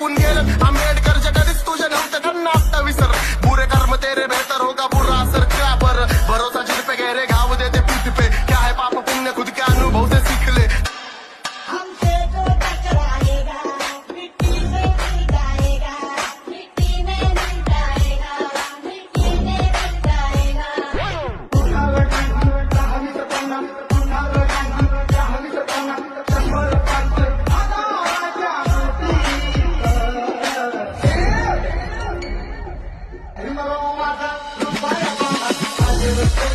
आंबेडकरच्या कधीच तुझे नव्हते त्यांना आता विसर बुरे कर्म तेरे बेहतर होगा बुरा असर क्या पर भरोसा जिन पे गहरे घाव देते पीठ पे क्या है पाप पुण्य खुद के अनुभव से सीख ले हमसे जो टकराएगा मिट्टी में मिल जाएगा मिट्टी में मिल जाएगा मिट्टी में मिल जाएगा Hey,